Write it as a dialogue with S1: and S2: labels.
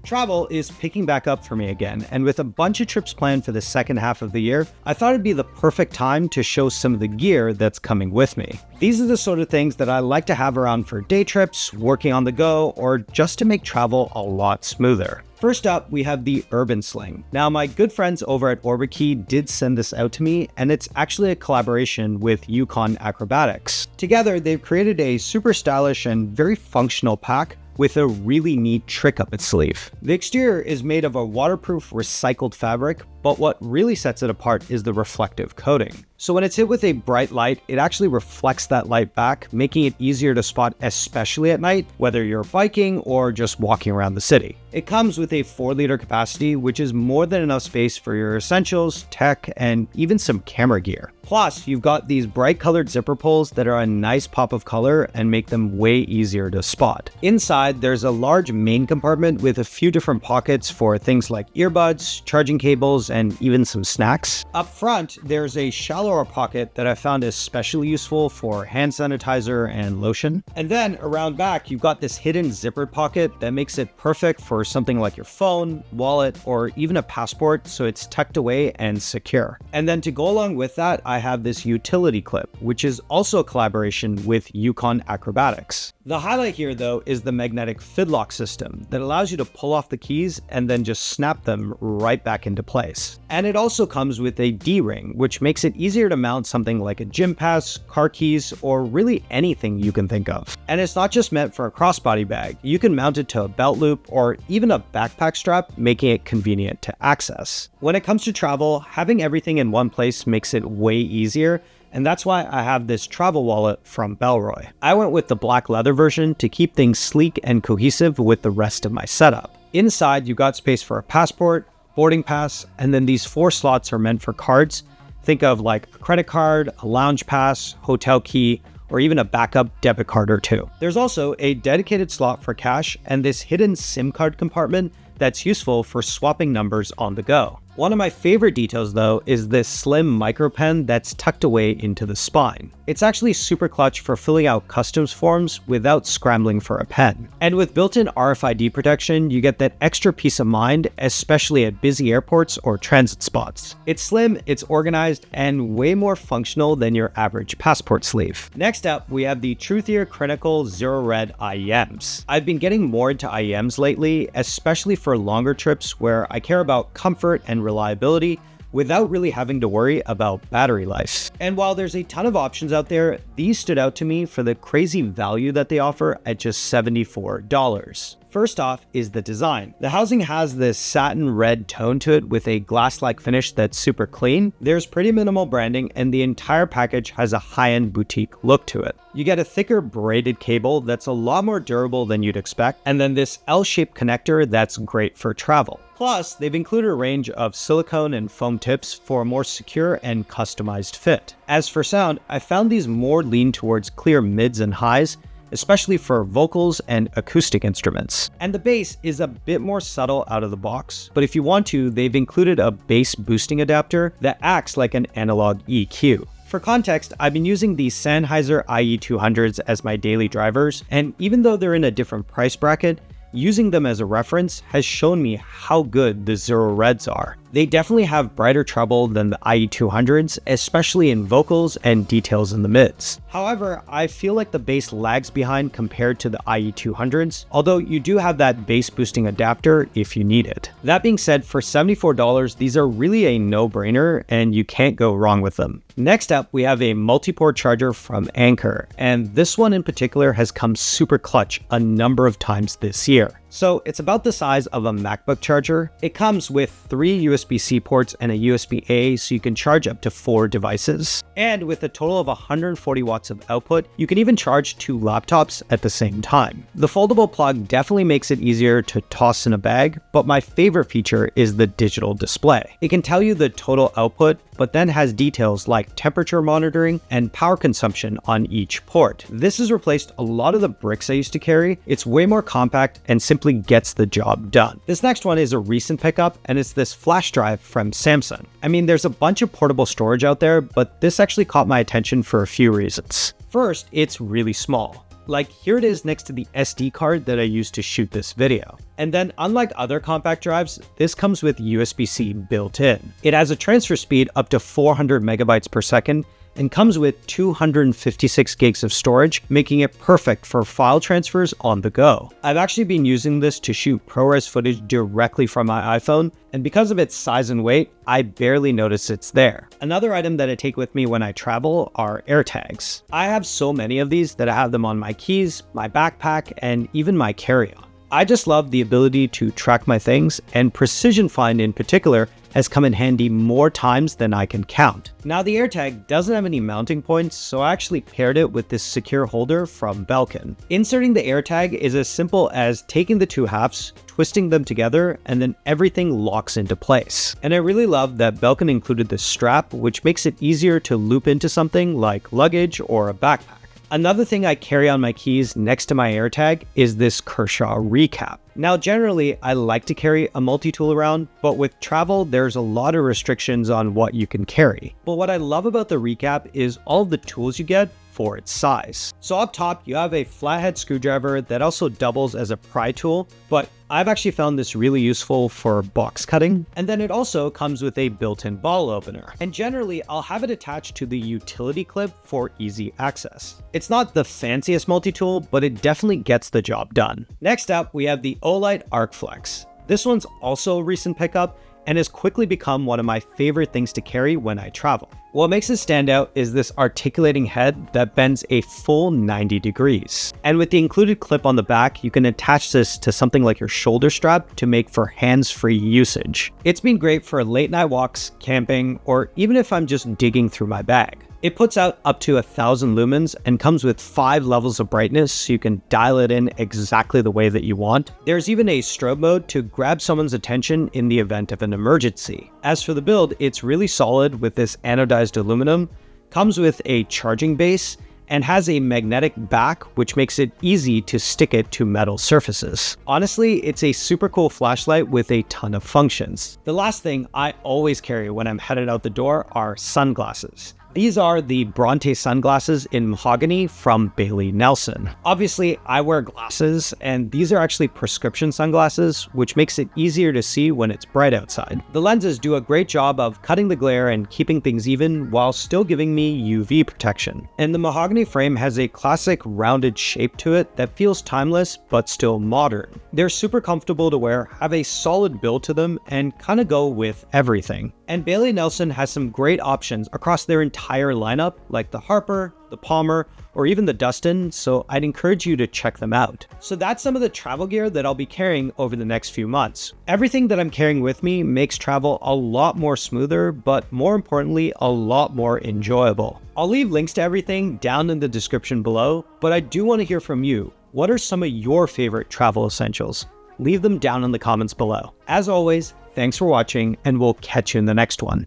S1: Travel is picking back up for me again, and with a bunch of trips planned for the second half of the year, I thought it'd be the perfect time to show some of the gear that's coming with me. These are the sort of things that I like to have around for day trips, working on the go, or just to make travel a lot smoother. First up, we have the Urban Sling. Now, my good friends over at Orbitkey did send this out to me, and it's actually a collaboration with Ucon Acrobatics. Together, they've created a super stylish and very functional pack with a really neat trick up its sleeve. The exterior is made of a waterproof recycled fabric, but what really sets it apart is the reflective coating. So when it's hit with a bright light, it actually reflects that light back, making it easier to spot, especially at night, whether you're biking or just walking around the city. It comes with a 4-liter capacity, which is more than enough space for your essentials, tech, and even some camera gear. Plus, you've got these bright colored zipper pulls that are a nice pop of color and make them way easier to spot. Inside, there's a large main compartment with a few different pockets for things like earbuds, charging cables, and even some snacks. Up front, there's a shallower pocket that I found especially useful for hand sanitizer and lotion. And then around back, you've got this hidden zippered pocket that makes it perfect for something like your phone, wallet, or even a passport, so it's tucked away and secure. And then to go along with that, I have this utility clip, which is also a collaboration with Ucon Acrobatics. The highlight here, though, is the magnetic fidlock system that allows you to pull off the keys and then just snap them right back into place. And it also comes with a D-ring, which makes it easier to mount something like a gym pass, car keys, or really anything you can think of. And it's not just meant for a crossbody bag. You can mount it to a belt loop or even a backpack strap, making it convenient to access. When it comes to travel, having everything in one place makes it way easier, and that's why I have this travel wallet from Bellroy. I went with the black leather version to keep things sleek and cohesive with the rest of my setup. Inside, you got space for a passport, boarding pass, and then these 4 slots are meant for cards. Think of like a credit card, a lounge pass, hotel key, or even a backup debit card or 2. There's also a dedicated slot for cash and this hidden SIM card compartment that's useful for swapping numbers on the go. One of my favorite details, though, is this slim micro pen that's tucked away into the spine. It's actually super clutch for filling out customs forms without scrambling for a pen. And with built-in RFID protection, you get that extra peace of mind, especially at busy airports or transit spots. It's slim, it's organized, and way more functional than your average passport sleeve. Next up, we have the TruthEar Crinacle Zero Red IEMs. I've been getting more into IEMs lately, especially for longer trips where I care about comfort and reliability without really having to worry about battery life. And while there's a ton of options out there, these stood out to me for the crazy value that they offer at just $74. First off is the design. The housing has this satin red tone to it with a glass-like finish that's super clean. There's pretty minimal branding, and the entire package has a high-end boutique look to it. You get a thicker braided cable that's a lot more durable than you'd expect, and then this L-shaped connector that's great for travel. Plus, they've included a range of silicone and foam tips for a more secure and customized fit. As for sound, I found these more lean towards clear mids and highs, especially for vocals and acoustic instruments. And the bass is a bit more subtle out of the box, but if you want to, they've included a bass boosting adapter that acts like an analog EQ. For context, I've been using the Sennheiser IE200s as my daily drivers, and even though they're in a different price bracket, using them as a reference has shown me how good the Zero Reds are. They definitely have brighter treble than the IE200s, especially in vocals and details in the mids. However, I feel like the bass lags behind compared to the IE200s, although you do have that bass boosting adapter if you need it. That being said, for $74, these are really a no-brainer and you can't go wrong with them. Next up, we have a multi-port charger from Anker, and this one in particular has come super clutch a number of times this year. So it's about the size of a MacBook charger. It comes with 3 USB-C ports and a USB-A, so you can charge up to 4 devices. And with a total of 140 watts of output, you can even charge 2 laptops at the same time. The foldable plug definitely makes it easier to toss in a bag, but my favorite feature is the digital display. It can tell you the total output, but then has details like temperature monitoring and power consumption on each port. This has replaced a lot of the bricks I used to carry. It's way more compact and simply gets the job done. This next one is a recent pickup, and it's this flash drive from Samsung. I mean, there's a bunch of portable storage out there, but this actually caught my attention for a few reasons. First, it's really small. Like, here it is next to the SD card that I used to shoot this video. And then unlike other compact drives, this comes with USB-C built in. It has a transfer speed up to 400 megabytes per second and comes with 256 gigs of storage, making it perfect for file transfers on the go. I've actually been using this to shoot ProRes footage directly from my iPhone, and because of its size and weight, I barely notice it's there. Another item that I take with me when I travel are Airtags. I have so many of these that I have them on my keys, my backpack, and even my carry-on. I just love the ability to track my things, and Precision Find in particular has come in handy more times than I can count. Now the Airtag doesn't have any mounting points, so I actually paired it with this secure holder from Belkin. Inserting the Airtag is as simple as taking the two halves, twisting them together, and then everything locks into place. And I really love that Belkin included this strap, which makes it easier to loop into something like luggage or a backpack. Another thing I carry on my keys next to my Airtag is this Kershaw Recap. Now generally, I like to carry a multi-tool around, but with travel, there's a lot of restrictions on what you can carry. But what I love about the Recap is all of the tools you get for its size. So up top, you have a flathead screwdriver that also doubles as a pry tool, but I've actually found this really useful for box cutting. And then it also comes with a built-in bottle opener. And generally, I'll have it attached to the utility clip for easy access. It's not the fanciest multi-tool, but it definitely gets the job done. Next up, we have the OLight ArkFlex. This one's also a recent pickup and has quickly become one of my favorite things to carry when I travel. What makes it stand out is this articulating head that bends a full 90 degrees. And with the included clip on the back, you can attach this to something like your shoulder strap to make for hands-free usage. It's been great for late night walks, camping, or even if I'm just digging through my bag. It puts out up to 1000 lumens and comes with 5 levels of brightness, so you can dial it in exactly the way that you want. There's even a strobe mode to grab someone's attention in the event of an emergency. As for the build, it's really solid with this anodized aluminum, comes with a charging base, and has a magnetic back, which makes it easy to stick it to metal surfaces. Honestly, it's a super cool flashlight with a ton of functions. The last thing I always carry when I'm headed out the door are sunglasses. These are the Bronte sunglasses in mahogany from Bailey Nelson. Obviously, I wear glasses, and these are actually prescription sunglasses, which makes it easier to see when it's bright outside. The lenses do a great job of cutting the glare and keeping things even while still giving me UV protection. And the mahogany frame has a classic rounded shape to it that feels timeless but still modern. They're super comfortable to wear, have a solid build to them, and kind of go with everything. And Bailey Nelson has some great options across their entire lineup, like the Harper, the Palmer, or even the Dustin, so I'd encourage you to check them out. So that's some of the travel gear that I'll be carrying over the next few months. Everything that I'm carrying with me makes travel a lot more smoother, but more importantly, a lot more enjoyable. I'll leave links to everything down in the description below, but I do want to hear from you. What are some of your favorite travel essentials? Leave them down in the comments below. As always, thanks for watching, and we'll catch you in the next one.